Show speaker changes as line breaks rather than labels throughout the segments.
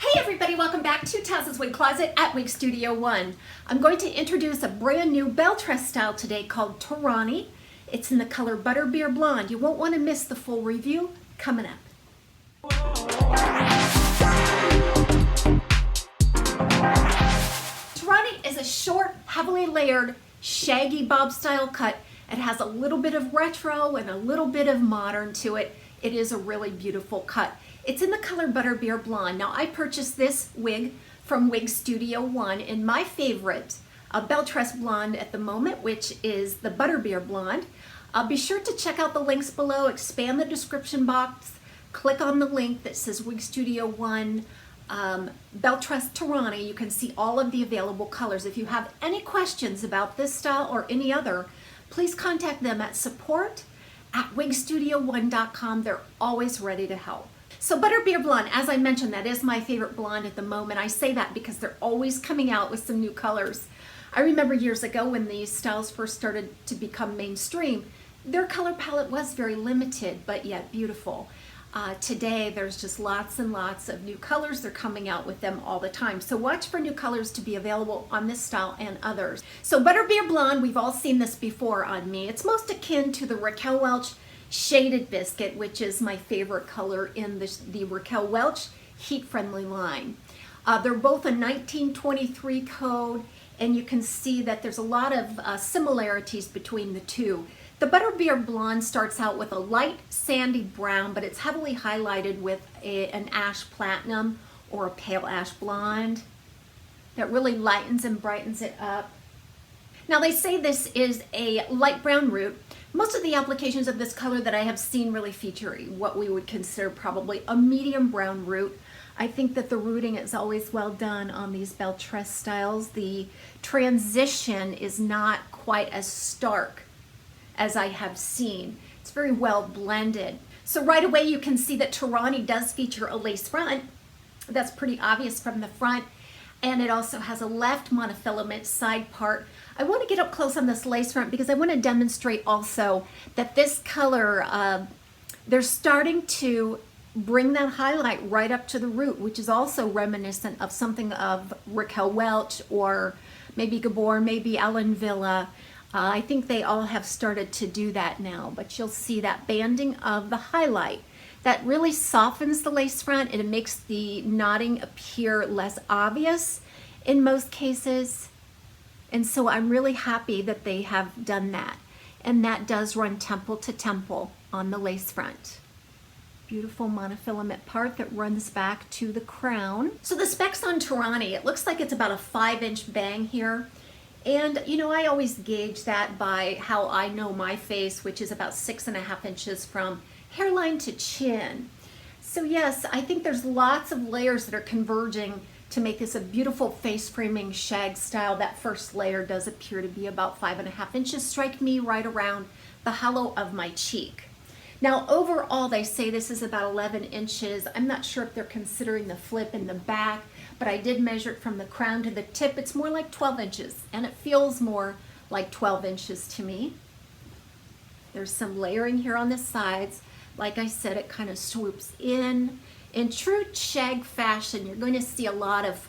Hey everybody, welcome back to TAZ's Wig Closet at Wig Studio One. I'm going to introduce a brand new Belle Tress style today called Torani. It's in the color Butterbeer Blonde. You won't want to miss the full review coming up. Torani is a short, heavily layered, shaggy bob style cut. It has a little bit of retro and a little bit of modern to it. It is a really beautiful cut. It's in the color Butterbeer Blonde. Now I purchased this wig from Wig Studio One in my favorite Belle Tress Blonde at the moment, which is the Butterbeer Blonde. Be sure to check out the links below, expand the description box, click on the link that says Wig Studio One Belle Tress Torani. You can see all of the available colors. If you have any questions about this style or any other, please contact them at support@wigstudio1.com. They're always ready to help. So Butterbeer Blonde, as I mentioned, that is my favorite blonde at the moment. I say that because they're always coming out with some new colors. I remember years ago when these styles first started to become mainstream, their color palette was very limited, but yet beautiful. Today, there's just lots and lots of new colors. They're coming out with them all the time. So watch for new colors to be available on this style and others. So Butterbeer Blonde, we've all seen this before on me. It's most akin to the Raquel Welch Shaded Biscuit, which is my favorite color in the Raquel Welch heat-friendly line. They're both a 1923 code, and you can see that there's a lot of similarities between the two. The Butterbeer Blonde starts out with a light sandy brown, but it's heavily highlighted with an ash platinum or a pale ash blonde that really lightens and brightens it up. Now they say this is a light brown root. Most of the applications of this color that I have seen really feature what we would consider probably a medium brown root. I think that the rooting is always well done on these Belle Tress styles. The transition is not quite as stark as I have seen. It's very well blended. So right away you can see that Torani does feature a lace front. That's pretty obvious from the front. And it also has a left monofilament side part. I want to get up close on this lace front because I want to demonstrate also that this color, they're starting to bring that highlight right up to the root, which is also reminiscent of something of Raquel Welch or maybe Gabor, maybe Ellen Villa. I think they all have started to do that now, but you'll see that banding of the highlight. That really softens the lace front and it makes the knotting appear less obvious in most cases. And so I'm really happy that they have done that. And that does run temple to temple on the lace front. Beautiful monofilament part that runs back to the crown. So the specs on Torani, it looks like it's about a 5-inch bang here. And you know, I always gauge that by how I know my face, which is about 6.5 inches from hairline to chin. So yes, I think there's lots of layers that are converging to make this a beautiful face framing shag style. That first layer does appear to be about 5.5 inches, strike me right around the hollow of my cheek. Now overall they say this is about 11 inches. I'm not sure if they're considering the flip in the back, but I did measure it from the crown to the tip. It's more like 12 inches and it feels more like 12 inches to me. There's some layering here on the sides. Like I said, it kind of swoops in. In true shag fashion, you're going to see a lot of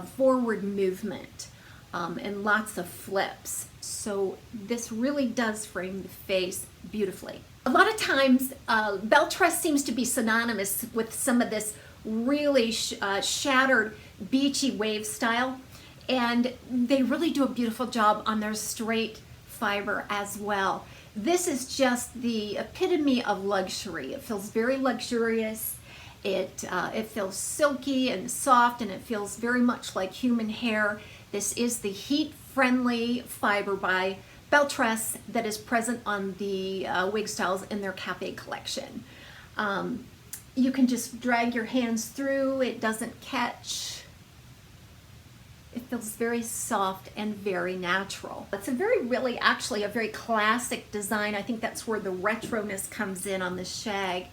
forward movement and lots of flips. So this really does frame the face beautifully. A lot of times, Belle Tress seems to be synonymous with some of this really shattered, beachy wave style. And they really do a beautiful job on their straight fiber as well. This is just the epitome of luxury. It feels very luxurious. It feels silky and soft, and it feels very much like human hair. This is the heat-friendly fiber by Belle Tress that is present on the wig styles in their cafe collection. You can just drag your hands through. It doesn't catch. It feels very soft and very natural. It's actually a very classic design. I think that's where the retroness comes in on the shag.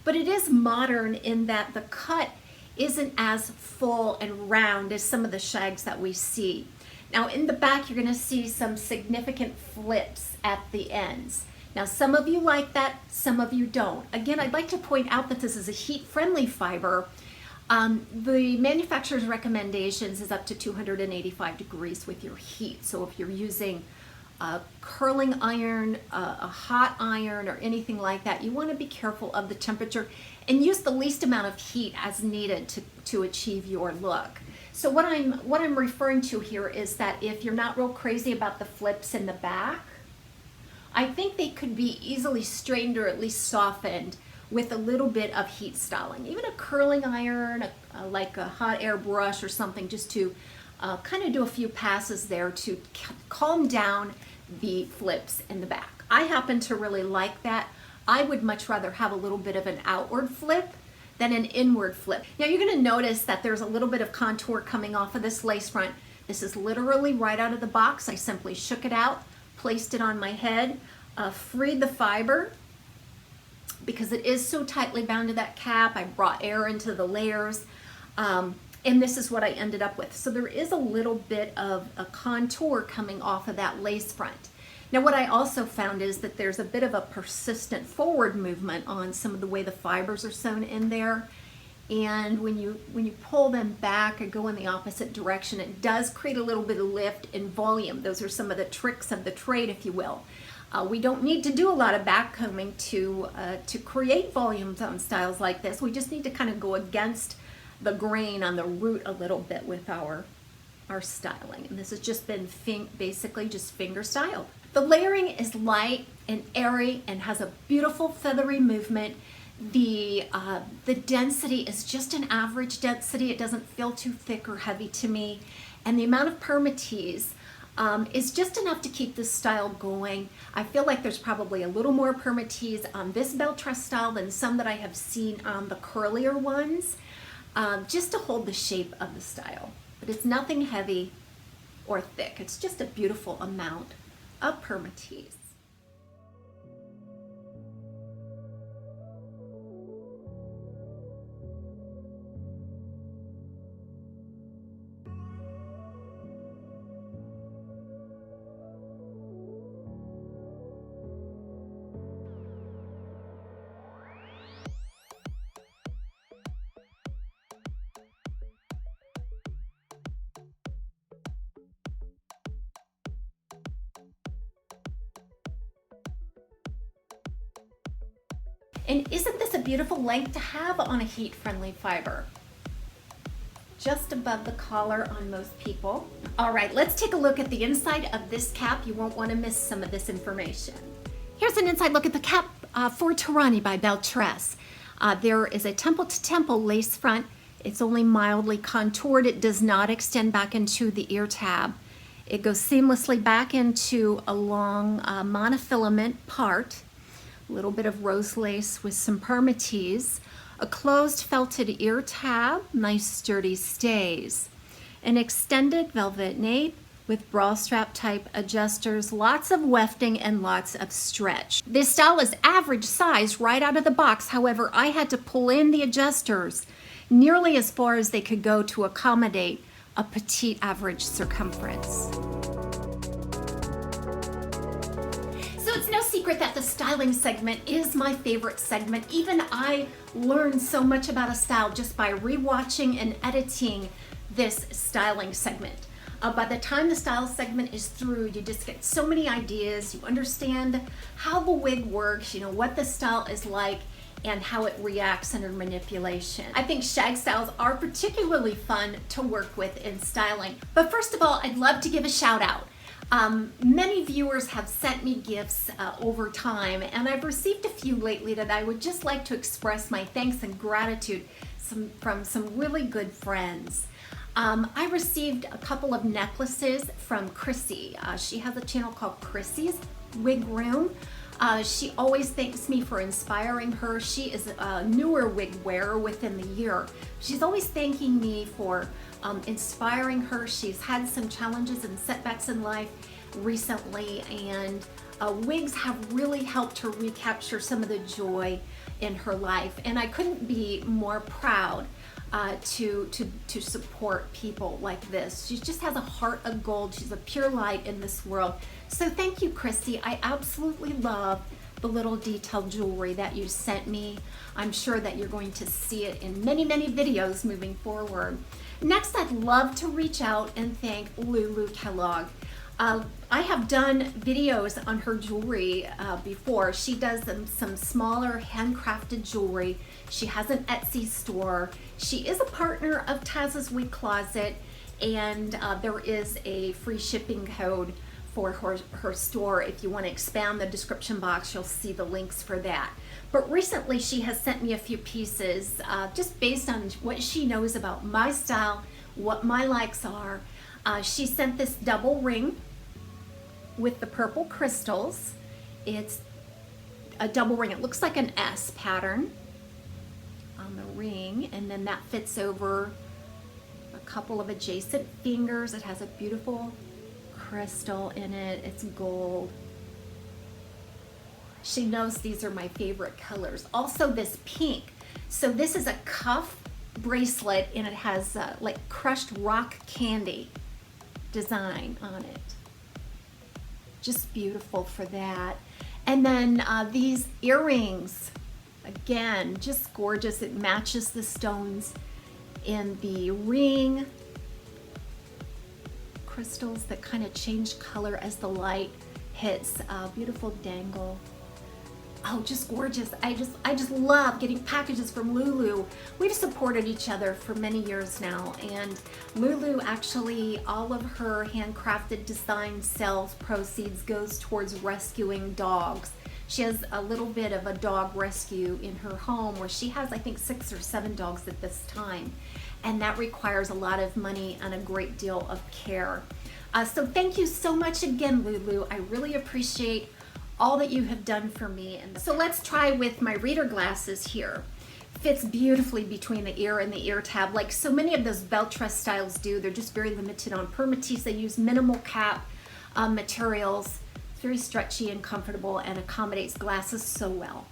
But it is modern in that the cut isn't as full and round as some of the shags that we see. Now in the back, you're gonna see some significant flips at the ends. Now some of you like that, some of you don't. Again, I'd like to point out that this is a heat-friendly fiber. The manufacturer's recommendations is up to 285 degrees with your heat. So if you're using a curling iron, a hot iron, or anything like that, you want to be careful of the temperature and use the least amount of heat as needed to achieve your look. So what I'm referring to here is that if you're not real crazy about the flips in the back, I think they could be easily straightened or at least softened with a little bit of heat styling. Even a curling iron, like a hot air brush or something, just to kind of do a few passes there to calm down the flips in the back. I happen to really like that. I would much rather have a little bit of an outward flip than an inward flip. Now you're going to notice that there's a little bit of contour coming off of this lace front. This is literally right out of the box. I simply shook it out, placed it on my head, freed the fiber because it is so tightly bound to that cap. I brought air into the layers, and this is what I ended up with. So there is a little bit of a contour coming off of that lace front. Now what I also found is that there's a bit of a persistent forward movement on some of the way the fibers are sewn in there. And when you pull them back or go in the opposite direction, it does create a little bit of lift and volume. Those are some of the tricks of the trade, if you will. We don't need to do a lot of back combing to create volumes on styles like this. We just need to kind of go against the grain on the root a little bit with our styling. And this has just been basically just finger styled. The layering is light and airy and has a beautiful feathery movement. The density is just an average density. It doesn't feel too thick or heavy to me. And the amount of permatease is just enough to keep this style going. I feel like there's probably a little more permatease on this Belle Tress style than some that I have seen on the curlier ones, just to hold the shape of the style. But it's nothing heavy or thick. It's just a beautiful amount of permatease. And isn't this a beautiful length to have on a heat-friendly fiber? Just above the collar on most people. All right, let's take a look at the inside of this cap. You won't want to miss some of this information. Here's an inside look at the cap for Torani by Belle Tress. There is a temple-to-temple lace front. It's only mildly contoured. It does not extend back into the ear tab. It goes seamlessly back into a long monofilament part. A little bit of rose lace with some permatease, a closed felted ear tab, nice sturdy stays, an extended velvet nape with bra strap type adjusters, lots of wefting and lots of stretch. This style is average size right out of the box. However, I had to pull in the adjusters nearly as far as they could go to accommodate a petite average circumference. It's no secret that the styling segment is my favorite segment. Even I learned so much about a style just by rewatching and editing this styling segment. By the time the style segment is through, you just get so many ideas. You understand how the wig works, you know, what the style is like, and how it reacts under manipulation. I think shag styles are particularly fun to work with in styling. But first of all, I'd love to give a shout out. Many viewers have sent me gifts over time, and I've received a few lately that I would just like to express my thanks and gratitude from some really good friends. I received a couple of necklaces from Chrissy. She has a channel called Chrissy's Wig Room. She always thanks me for inspiring her. She is a newer wig wearer within the year. She's always thanking me for inspiring her. She's had some challenges and setbacks in life recently, and wigs have really helped her recapture some of the joy in her life. And I couldn't be more proud to support people like this. She just has a heart of gold. She's a pure light in this world. So thank you, Christy. I absolutely love the little detailed jewelry that you sent me. I'm sure that you're going to see it in many, many videos moving forward. Next, I'd love to reach out and thank LULU Kellogg. I have done videos on her jewelry before. She does some smaller handcrafted jewelry. She has an Etsy store. She is a partner of TAZSWIGCLOSET, and there is a free shipping code for her store. If you want to expand the description box, you'll see the links for that. But recently she has sent me a few pieces just based on what she knows about my style, what my likes are. She sent this double ring with the purple crystals. It's a double ring. It looks like an S pattern on the ring, and then that fits over a couple of adjacent fingers. It has a beautiful crystal in it. It's gold. She knows these are my favorite colors. Also this pink. So this is a cuff bracelet, and it has like crushed rock candy design on it. Just beautiful for that. And then these earrings, again, just gorgeous. It matches the stones in the ring. Crystals that kind of change color as the light hits. Beautiful dangle. Oh, just gorgeous. I just love getting packages from LULU. We've supported each other for many years now, and LULU actually, all of her handcrafted design sales proceeds goes towards rescuing dogs. She has a little bit of a dog rescue in her home where she has, I think, 6 or 7 dogs at this time. And that requires a lot of money and a great deal of care. So thank you so much again, LULU. I really appreciate all that you have done for me. And so let's try with my reader glasses here. Fits beautifully between the ear and the ear tab, like so many of those Belle Tress styles do. They're just very limited on permatease. They use minimal cap materials. It's very stretchy and comfortable and accommodates glasses so well.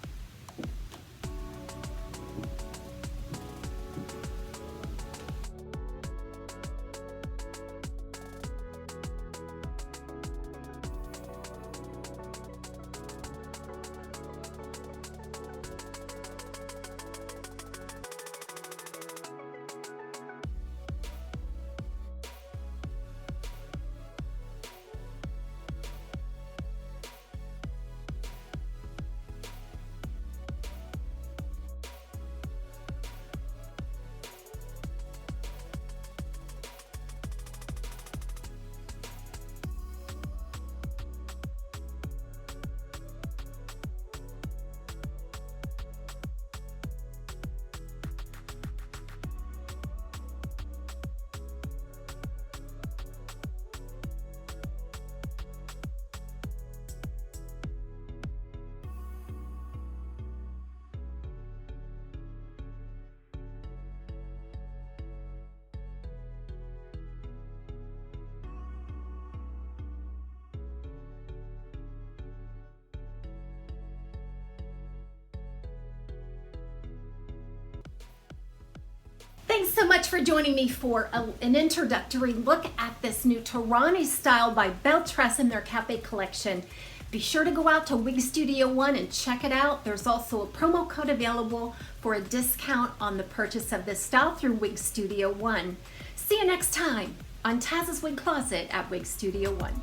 Thanks so much for joining me for an introductory look at this new Torani style by Belle Tress in their Cafe collection. Be sure to go out to Wig Studio One and check it out. There's also a promo code available for a discount on the purchase of this style through Wig Studio One. See you next time on TAZ's Wig Closet at Wig Studio One.